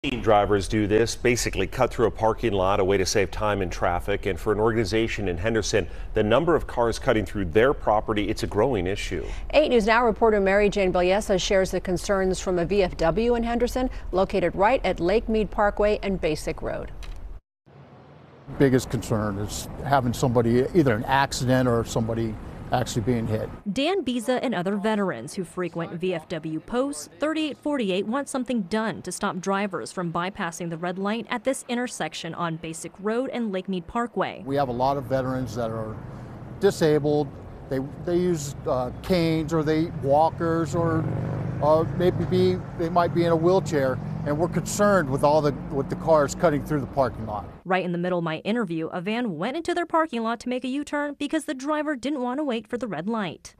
Drivers do this, basically cut through a parking lot, a way to save time in traffic. And for an organization in Henderson, the number of cars cutting through their property, it's a growing issue. 8 News Now reporter Mary Jane Bielsa shares the concerns from a VFW in Henderson, located right at Lake Mead Parkway and Basic Road. Biggest concern is having somebody, either an accident or somebody actually being hit. Dan Biza and other veterans who frequent VFW posts 3848 want something done to stop drivers from bypassing the red light at this intersection on Basic Road and Lake Mead Parkway. We have a lot of veterans that are disabled. They use canes, or they walkers, or they might be in a wheelchair, and we're concerned with the cars cutting through the parking lot. Right in the middle of my interview, a van went into their parking lot to make a U-turn because the driver didn't want to wait for the red light.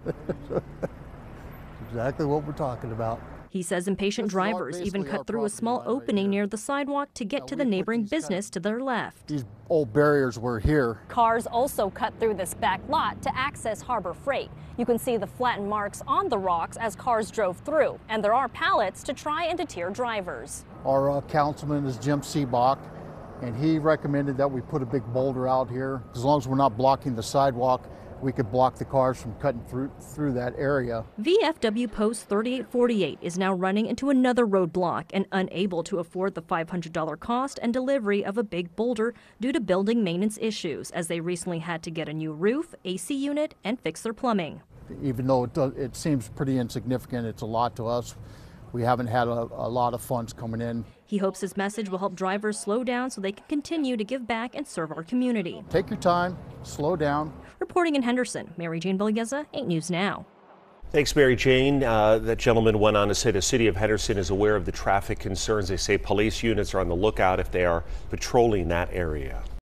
Exactly what we're talking about. He says impatient drivers even cut through a small opening near the sidewalk to get to the neighboring business to their left. These old barriers were here. Cars also cut through this back lot to access Harbor Freight. You can see the flattened marks on the rocks as cars drove through, and there are pallets to try and deter drivers. Our councilman is Jim Seebach, and he recommended that we put a big boulder out here. As long as we're not blocking the sidewalk, we could block the cars from cutting through that area. VFW Post 3848 is now running into another roadblock and unable to afford the $500 cost and delivery of a big boulder due to building maintenance issues, as they recently had to get a new roof, AC unit, and fix their plumbing. Even though it seems pretty insignificant, it's a lot to us. We haven't had a lot of funds coming in. He hopes his message will help drivers slow down so they can continue to give back and serve our community. Take your time, slow down. Reporting in Henderson, Mary Jane Bielsa, 8 News Now. Thanks, Mary Jane. That gentleman went on to say the city of Henderson is aware of the traffic concerns. They say police units are on the lookout if they are patrolling that area.